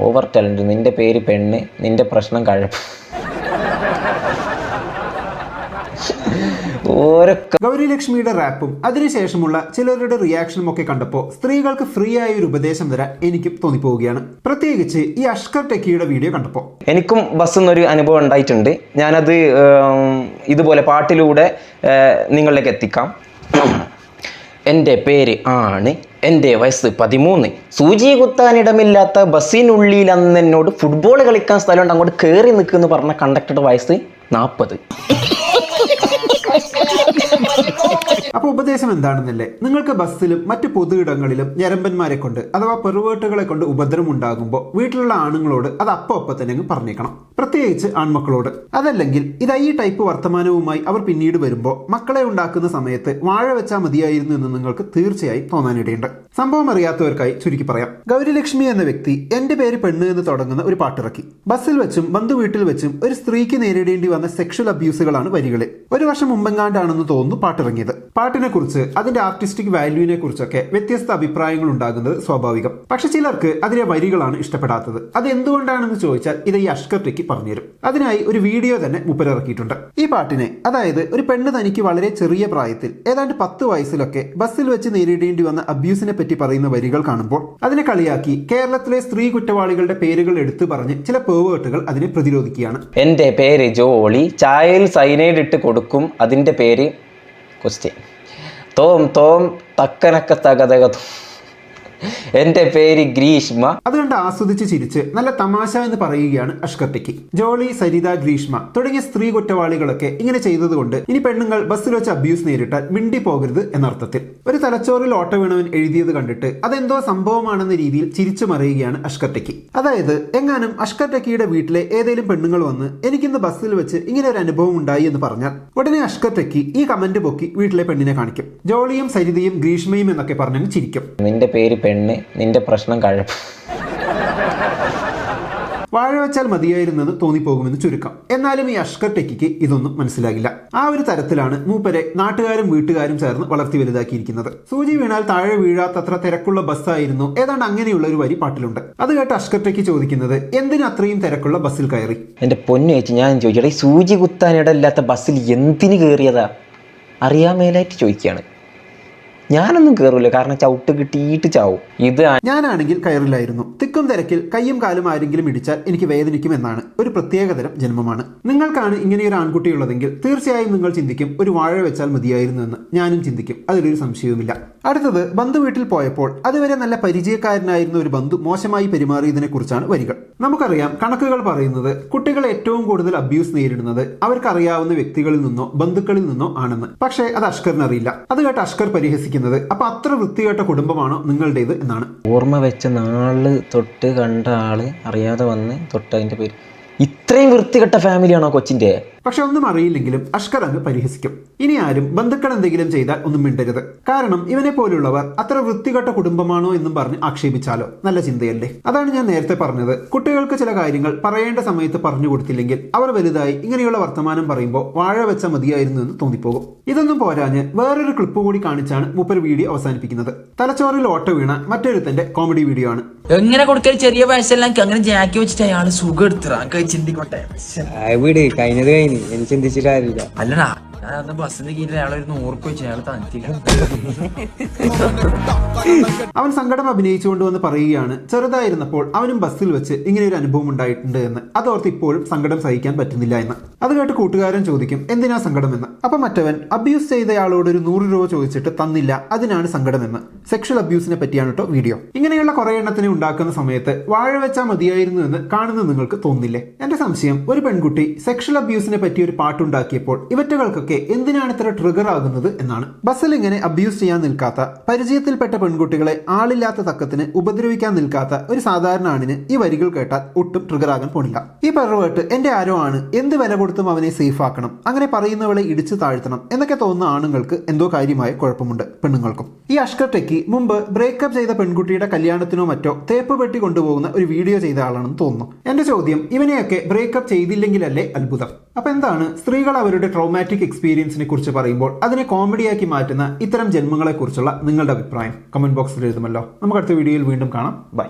Over talent. നിന്റെ പേര് പെണ്ണ്, നിന്റെ പ്രശ്നം കഴപ്പ്. ഗൗരി ലക്ഷ്മിയുടെ റാപ്പും അതിനുശേഷമുള്ള ചിലരുടെ റിയാക്ഷനും ഒക്കെ കണ്ടപ്പോൾ സ്ത്രീകൾക്ക് ഫ്രീ ആയ ഒരു ഉപദേശം തരാൻ എനിക്കും തോന്നിപ്പോവുകയാണ്. പ്രത്യേകിച്ച് ഈ അഷ്കർ ടെക്കിയുടെ വീഡിയോ കണ്ടപ്പോൾ. എനിക്കും ബസ്സിന്നൊരു അനുഭവം ഉണ്ടായിട്ടുണ്ട്. ഞാനത് ഇതുപോലെ പാട്ടിലൂടെ നിങ്ങളിലേക്ക് എത്തിക്കാം. എൻ്റെ പേര് ആണ്, എൻ്റെ വയസ്സ് 13. സൂചി കുത്താനിടമില്ലാത്ത ബസ്സിനുള്ളിൽ അന്ന് എന്നോട് ഫുട്ബോൾ കളിക്കാൻ സ്ഥലമുണ്ട്, അങ്ങോട്ട് കയറി നിൽക്കുമെന്ന് പറഞ്ഞ കണ്ടക്ടറുടെ വയസ്സ് 40. അപ്പൊ ഉപദേശം എന്താണെന്നല്ലേ? നിങ്ങൾക്ക് ബസ്സിലും മറ്റു പൊതു ഇടങ്ങളിലും ഞരമ്പന്മാരെ കൊണ്ട് അഥവാ പെറുവേട്ടുകളെ കൊണ്ട് ഉപദ്രവം ഉണ്ടാകുമ്പോൾ വീട്ടിലുള്ള ആണുങ്ങളോട് അത് അപ്പൊ തന്നെ പറഞ്ഞേക്കണം, പ്രത്യേകിച്ച് ആൺമക്കളോട്. അതല്ലെങ്കിൽ ഇതാ ഈ ടൈപ്പ് വർത്തമാനവുമായി അവർ പിന്നീട് വരുമ്പോൾ മക്കളെ ഉണ്ടാക്കുന്ന സമയത്ത് വാഴ വെച്ചാൽ മതിയായിരുന്നു എന്ന് നിങ്ങൾക്ക് തീർച്ചയായും തോന്നാനിടയുണ്ട്. സംഭവം അറിയാത്തവർക്കായി ചുരുക്കി പറയാം. ഗൗരിലക്ഷ്മി എന്ന വ്യക്തി എന്റെ പേര് പെണ്ണ് എന്ന് തുടങ്ങുന്ന ഒരു പാട്ടിറക്കി. ബസ്സിൽ വെച്ചും ബന്ധു വീട്ടിൽ വെച്ചും ഒരു സ്ത്രീക്ക് നേരിടേണ്ടി വന്ന സെക്ഷൽ അബ്യൂസുകളാണ് വരികളിൽ. ഒരു വർഷം മുമ്പെങ്ങാണ്ടാണെന്ന് തോന്നുന്നു പാട്ടിറങ്ങിയത്. പാട്ടിനെ കുറിച്ച് അതിന്റെ ആർട്ടിസ്റ്റിക് വാല്യൂവിനെ കുറിച്ചൊക്കെ വ്യത്യസ്ത അഭിപ്രായങ്ങൾ ഉണ്ടാകുന്നത് സ്വാഭാവികം. പക്ഷെ ചിലർക്ക് അതിലെ വരികളാണ് ഇഷ്ടപ്പെടാത്തത്. അത് എന്തുകൊണ്ടാണെന്ന് ചോദിച്ചാൽ ഇത് ഈ അഷ്കർ ടെക്കി പറഞ്ഞുതരും. അതിനായി ഒരു വീഡിയോ തന്നെ മൂപ്പരിറക്കിയിട്ടുണ്ട്. ഈ പാട്ടിനെ, അതായത് ഒരു പെണ്ണ് തനിക്ക് വളരെ ചെറിയ പ്രായത്തിൽ ഏതാണ്ട് 10 വയസ്സിലൊക്കെ ബസ്സിൽ വെച്ച് നേരിടേണ്ടി വന്ന അബ്യൂസിനെ പറ്റി പറയുന്ന വരികൾ കാണുമ്പോൾ അതിനെ കളിയാക്കി കേരളത്തിലെ സ്ത്രീ കുറ്റവാളികളുടെ പേരുകൾ എടുത്തു പറഞ്ഞ് ചില പേവേട്ടുകൾ അതിനെ പ്രതിരോധിക്കുകയാണ്. എൻ്റെ പേര് ജോളി, ചായയിൽ സൈനൈഡ് ഇട്ട് കൊടുക്കും, അതിൻ്റെ പേര് ക്വസ്റ്റ്യൻ തോം തോം തക്കനക്ക തകതകതും, എന്റെ പേര് ഗ്രീഷ്മ. അതുകൊണ്ട് ആസ്വദിച്ച് ചിരിച്ച് നല്ല തമാശ എന്ന് പറയുകയാണ് അഷ്കർ ടെക്കി. ജോളി, സരിത, ഗ്രീഷ്മ തുടങ്ങിയ സ്ത്രീ കുറ്റവാളികളൊക്കെ ഇങ്ങനെ ചെയ്തതുകൊണ്ട് ഇനി പെണ്ണുങ്ങൾ ബസ്സിൽ വെച്ച് അബ്യൂസ് നേരിട്ടാൽ മിണ്ടി പോകരുത് എന്നർത്ഥത്തിൽ. ഒരു തലച്ചോറിൽ ഓട്ട വീണവൻ എഴുതിയത് കണ്ടിട്ട് അതെന്തോ സംഭവമാണെന്ന രീതിയിൽ ചിരിച്ചു മറിയുകയാണ് അഷ്കർ ടെക്കി. അതായത് എങ്ങാനും അഷ്കർ ടെക്കിയുടെ വീട്ടിലെ ഏതെങ്കിലും പെണ്ണുങ്ങൾ വന്ന് എനിക്കിന്ന് ബസ്സിൽ വെച്ച് ഇങ്ങനെ ഒരു അനുഭവം ഉണ്ടായി എന്ന് പറഞ്ഞാൽ ഉടനെ അഷ്കർ ടെക്കി ഈ കമന്റ് പൊക്കി വീട്ടിലെ പെണ്ണിനെ കാണിക്കും. ജോളിയും സരിതയും ഗ്രീഷ്മയും എന്നൊക്കെ പറഞ്ഞ് ചിരിക്കും. നിന്റെ പേര് പെണ്ണ്, നിന്റെ പ്രശ്നം കഴപ്പ്. വാഴ വെച്ചാൽ മതിയായിരുന്നെന്ന് തോന്നിപ്പോകുമെന്ന് ചുരുക്കം. എന്നാലും ഈ അഷ്കർ ടെക്കിക്ക് ഇതൊന്നും മനസ്സിലാകില്ല. ആ ഒരു തരത്തിലാണ് മൂപ്പരെ നാട്ടുകാരും വീട്ടുകാരും ചേർന്ന് വളർത്തി വലുതാക്കിയിരിക്കുന്നത്. സൂചി വീണാൽ താഴെ വീഴാത്തത്ര തിരക്കുള്ള ബസ്സായിരുന്നു, ഏതാണ്ട് അങ്ങനെയുള്ള ഒരു വരി പാട്ടിലുണ്ട്. അത് കേട്ട് അഷ്കർ ടെക്കി ചോദിക്കുന്നത് എന്തിനു അത്രയും തിരക്കുള്ള ബസ്സിൽ കയറി? എന്റെ പൊന്നു ചേച്ചി, ഞാൻ ചോദിക്കട്ടെ, ഈ സൂചി കുത്താനിടയില്ലാത്ത ബസ്സിൽ എന്തിനു കയറിയതാ? അറിയാൻ മേലായിട്ട് ചോദിക്കുകയാണ്. ഞാനൊന്നും കയറില്ല, കാരണം ചവിട്ട് കിട്ടിയിട്ട് ചാവും. ഇത് ഞാനാണെങ്കിൽ കയറില്ലായിരുന്നു. തിക്കും തിരക്കിൽ കയ്യും കാലും ആരെങ്കിലും ഇടിച്ചാൽ എനിക്ക് വേദനിക്കും എന്നാണ്. ഒരു പ്രത്യേകതരം ജന്മമാണ്. നിങ്ങൾക്കാണ് ഇങ്ങനെയൊരു ആൺകുട്ടിയുള്ളതെങ്കിൽ തീർച്ചയായും നിങ്ങൾ ചിന്തിക്കും ഒരു വാഴ വെച്ചാൽ മതിയായിരുന്നു എന്ന്. ഞാനും ചിന്തിക്കും, അതിലൊരു സംശയവുമില്ല. അടുത്തത് ബന്ധു വീട്ടിൽ പോയപ്പോൾ അതുവരെ നല്ല പരിചയക്കാരനായിരുന്ന ഒരു ബന്ധു മോശമായി പെരുമാറിയതിനെ കുറിച്ചാണ് വരികൾ. നമുക്കറിയാം, കണക്കുകൾ പറയുന്നത് കുട്ടികൾ ഏറ്റവും കൂടുതൽ അബ്യൂസ് നേരിടുന്നത് അവർക്കറിയാവുന്ന വ്യക്തികളിൽ നിന്നോ ബന്ധുക്കളിൽ നിന്നോ ആണെന്ന്. പക്ഷേ അത് അഷ്കറിന് അറിയില്ല. അത് കേട്ട് അഷ്കർ പരിഹസിക്കുന്നത് അപ്പൊ അത്ര വൃത്തികെട്ട കുടുംബമാണോ നിങ്ങളുടേത് എന്നാണ്. ഓർമ്മ വെച്ച നാള് തൊട്ട് കണ്ട ആള് അറിയാതെ വന്ന് തൊട്ട് അതിന്റെ പേര്. ഇത്രയും വൃത്തികെട്ട ഫാമിലിയാണോ കൊച്ചിന്റെ? പക്ഷെ ഒന്നും അറിയില്ലെങ്കിലും അഷ്കർ അങ്ങ് പരിഹസിക്കും. ഇനി ആരും ബന്ധുക്കൾ എന്തെങ്കിലും ചെയ്താൽ ഒന്നും മിണ്ടരുത്. കാരണം ഇവനെ പോലുള്ളവർ അത്ര വൃത്തികെട്ട കുടുംബമാണോ എന്നും പറഞ്ഞ് ആക്ഷേപിച്ചാലോ? നല്ല ചിന്തയല്ലേ? അതാണ് ഞാൻ നേരത്തെ പറഞ്ഞത്. കുട്ടികൾക്ക് ചില കാര്യങ്ങൾ പറയേണ്ട സമയത്ത് പറഞ്ഞു കൊടുത്തില്ലെങ്കിൽ അവർ വലുതായി ഇങ്ങനെയുള്ള വർത്തമാനം പറയുമ്പോൾ വാഴ വെച്ച മതിയായിരുന്നു എന്ന് തോന്നിപ്പോകും. ഇതൊന്നും പോരാഞ്ഞ് വേറൊരു ക്ലിപ്പ് കൂടി കാണിച്ചാണ് മൂപ്പർ വീഡിയോ അവസാനിപ്പിക്കുന്നത്. തലച്ചോറിൽ ഓട്ട വീണ മറ്റൊരുത്തന്റെ കോമഡി വീഡിയോ ആണ്. എങ്ങനെ കൊടുക്കൽ ചെറിയ വയസ്സെല്ലാം അങ്ങനെ ജാക്കി വെച്ചിട്ട് അയാള് സുഖം എടുത്തിട്ട് ചിന്തിക്കോട്ടെ. എനിക്ക് ചിന്തിച്ചിട്ട് കാര്യമില്ല. അല്ലടാ, ഞാൻ ബസ്സിന്റെ കീഴിൽ അയാളെ 100 വെച്ച് അയാൾ തന്നിട്ടില്ല. അവൻ സങ്കടം അഭിനയിച്ചുകൊണ്ട് വന്ന് പറയുകയാണ് ചെറുതായിരുന്നപ്പോൾ അവനും ബസ്സിൽ വെച്ച് ഇങ്ങനെ ഒരു അനുഭവം ഉണ്ടായിട്ടുണ്ട് എന്ന്. അതോർത്ത് ഇപ്പോഴും സങ്കടം സഹിക്കാൻ പറ്റുന്നില്ല എന്ന്. അത് കേട്ട് കൂട്ടുകാരൻ ചോദിക്കും എന്തിനാ സങ്കടമെന്ന്. അപ്പൊ മറ്റവൻ അബ്യൂസ് ചെയ്തയാളോട് ഒരു 100 രൂപ ചോദിച്ചിട്ട് തന്നില്ല, അതിനാണ് സങ്കടമെന്ന്. സെക്ഷൽ അബ്യൂസിനെ പറ്റിയാണ് കേട്ടോ വീഡിയോ. ഇങ്ങനെയുള്ള കുറെ എണ്ണത്തിനെ ഉണ്ടാക്കുന്ന സമയത്ത് വാഴ വെച്ചാൽ മതിയായിരുന്നു എന്ന് കാണുന്നത് നിങ്ങൾക്ക് തോന്നില്ലേ? എന്റെ സംശയം, ഒരു പെൺകുട്ടി സെക്ഷൽ അബ്യൂസിനെ പറ്റി ഒരു പാട്ടുണ്ടാക്കിയപ്പോൾ ഇവറ്റകൾക്കൊക്കെ എന്തിനാണ് ഇത്ര ട്രിഗർ ആകുന്നത് എന്നാണ്. ബസ്സിൽ ഇങ്ങനെ അബ്യൂസ് ചെയ്യാൻ നിൽക്കാത്ത, പരിചയത്തിൽപ്പെട്ട പെൺകുട്ടികളെ ആളില്ലാത്ത തക്കത്തിന് ഉപദ്രവിക്കാൻ നിൽക്കാത്ത ഒരു സാധാരണ ആണിന് ഈ വരികൾ കേട്ടാൽ ഒട്ടും ട്രിഗർ ആകാൻ പോണില്ല. ഈ പെർവേർട്ട് എന്റെ ആരോ ആണ്, എന്ത് വില കൊടുത്തും അവനെ സേഫ് ആക്കണം, അങ്ങനെ പറയുന്നവളെ ഇടിച്ചു താഴ്ത്തണം എന്നൊക്കെ തോന്നുന്ന ആണുങ്ങൾക്ക് എന്തോ കാര്യമായ കുഴപ്പമുണ്ട് പെണ്ണുങ്ങൾക്കും. ഈ അഷ്കർ ടെക്കി മുമ്പ് ബ്രേക്കപ്പ് ചെയ്ത പെൺകുട്ടിയുടെ കല്യാണത്തിനോ മറ്റോ തേപ്പ് പെട്ടി കൊണ്ടുപോകുന്ന ഒരു വീഡിയോ ചെയ്ത ആളാണെന്ന് തോന്നുന്നു. എന്റെ ചോദ്യം, ഇവനെയൊക്കെ ബ്രേക്കപ്പ് ചെയ്തില്ലെങ്കിലല്ലേ അത്ഭുതം? അപ്പൊ എന്താണ് സ്ത്രീകൾ അവരുടെ ട്രോമാറ്റിക് എക്സ്പീരിയൻസിനെ കുറിച്ച് പറയുമ്പോൾ അതിനെ കോമഡിയാക്കി മാറ്റുന്ന ഇത്തരം ജന്മങ്ങളെ കുറിച്ചുള്ള നിങ്ങളുടെ അഭിപ്രായം കമന്റ് ബോക്സിൽ എഴുതുമല്ലോ. നമുക്ക് അടുത്ത വീഡിയോയിൽ വീണ്ടും കാണാം. ബൈ.